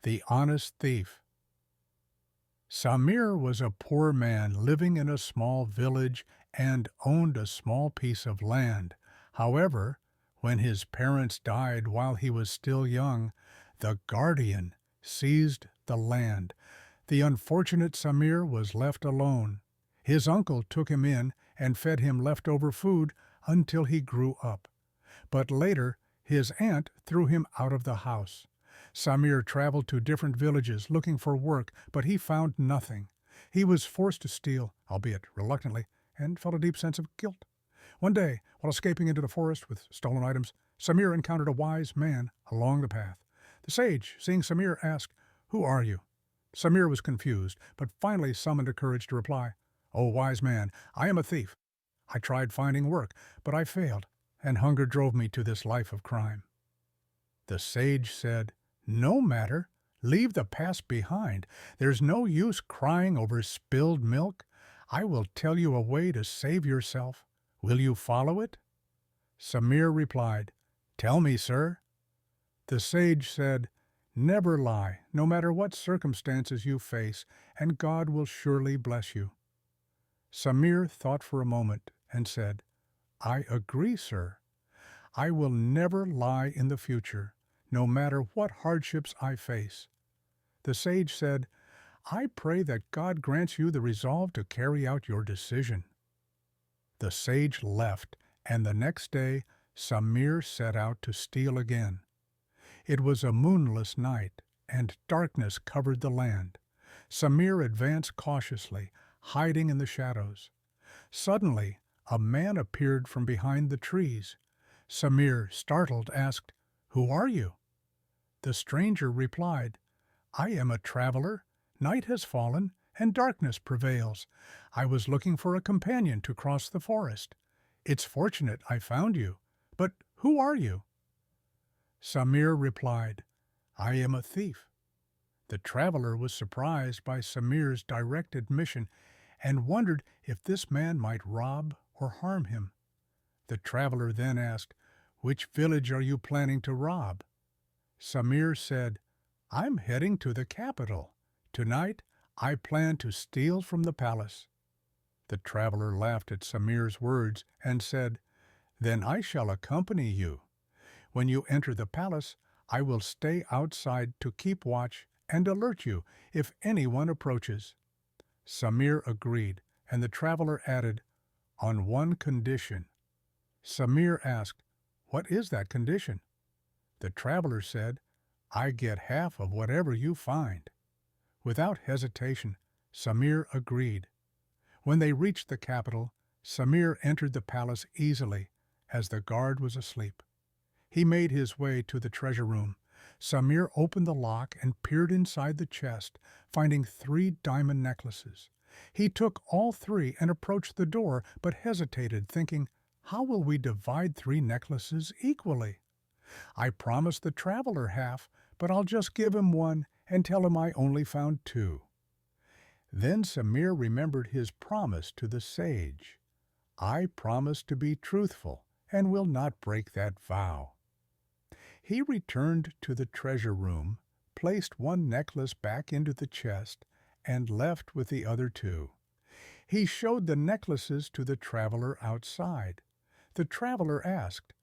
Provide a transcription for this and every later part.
The Honest Thief. Samir was a poor man living in a small village and owned a small piece of land. However, when his parents died while he was still young, the guardian seized the land. The unfortunate Samir was left alone. His uncle took him in and fed him leftover food until he grew up. But later, his aunt threw him out of the house. Samir traveled to different villages looking for work, but he found nothing. He was forced to steal, albeit reluctantly, and felt a deep sense of guilt. One day, while escaping into the forest with stolen items, Samir encountered a wise man along the path. The sage, seeing Samir, asked, "Who are you?" Samir was confused, but finally summoned courage to reply, "O wise man, I am a thief. I tried finding work, but I failed, and hunger drove me to this life of crime." The sage said, "No matter. Leave the past behind. There's no use crying over spilled milk. I will tell you a way to save yourself. Will you follow it?" Samir replied, "Tell me, sir." The sage said, "Never lie, no matter what circumstances you face, and God will surely bless you." Samir thought for a moment and said, "I agree, sir. I will never lie in the future, no matter what hardships I face." The sage said, "I pray that God grants you the resolve to carry out your decision." The sage left, and the next day Samir set out to steal again. It was a moonless night, and darkness covered the land. Samir advanced cautiously, hiding in the shadows. Suddenly, a man appeared from behind the trees. Samir, startled, asked, "Who are you?" The stranger replied, "I am a traveler. Night has fallen, and darkness prevails. I was looking for a companion to cross the forest. It's fortunate I found you. But who are you?" Samir replied, "I am a thief." The traveler was surprised by Samir's direct admission and wondered if this man might rob or harm him. The traveler then asked, "Which village are you planning to rob?" Samir said, "I'm heading to the capital. Tonight, I plan to steal from the palace." The traveler laughed at Samir's words and said, "Then I shall accompany you. When you enter the palace, I will stay outside to keep watch and alert you if anyone approaches." Samir agreed, and the traveler added, "On one condition." Samir asked, "What is that condition?" The traveler said, "I get half of whatever you find." Without hesitation, Samir agreed. When they reached the capital, Samir entered the palace easily, as the guard was asleep. He made his way to the treasure room. Samir opened the lock and peered inside the chest, finding 3 diamond necklaces. He took all 3 and approached the door, but hesitated, thinking, "How will we divide 3 necklaces equally? I promised the traveler half, but I'll just give him 1 and tell him I only found 2. Then Samir remembered his promise to the sage. "I promise to be truthful and will not break that vow." He returned to the treasure room, placed 1 necklace back into the chest, and left with the other 2. He showed the necklaces to the traveler outside. The traveler asked,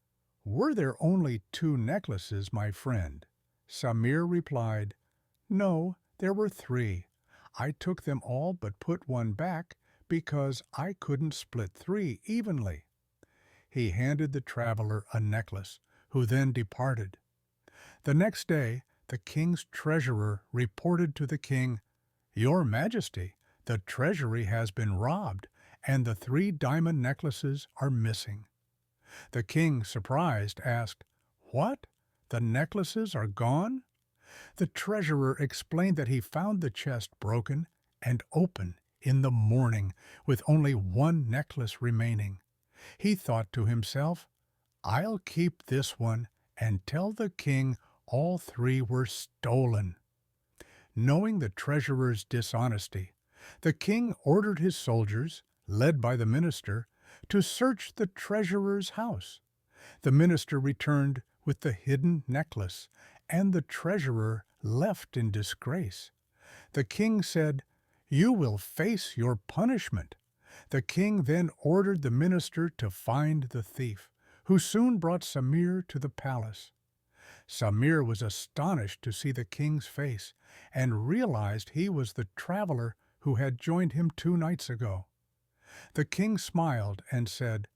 "Were there only 2 necklaces, my friend?" Samir replied, "No, there were 3. I took them all but put 1 back because I couldn't split 3 evenly." He handed the traveler a necklace, who then departed. The next day, the king's treasurer reported to the king, "Your Majesty, the treasury has been robbed, and the 3 diamond necklaces are missing." The king, surprised, asked, "What? The necklaces are gone?" The treasurer explained that he found the chest broken and open in the morning, with only 1 necklace remaining. He thought to himself, "I'll keep this one and tell the king all 3 were stolen." Knowing the treasurer's dishonesty, the king ordered his soldiers, led by the minister, to search the treasurer's house. The minister returned with the hidden necklace, and the treasurer left in disgrace. The king said, "You will face your punishment." The king then ordered the minister to find the thief, who soon brought Samir to the palace. Samir was astonished to see the king's face and realized he was the traveler who had joined him 2 nights ago. The king smiled and said,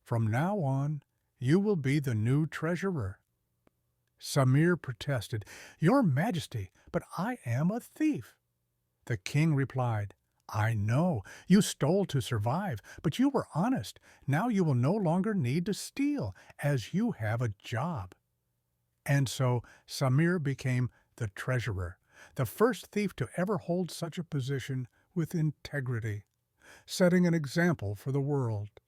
"From now on, you will be the new treasurer." Samir protested, "Your Majesty, but I am a thief." The king replied, "I know, you stole to survive, but you were honest. Now you will no longer need to steal, as you have a job." And so Samir became the treasurer, the first thief to ever hold such a position with integrity, setting an example for the world.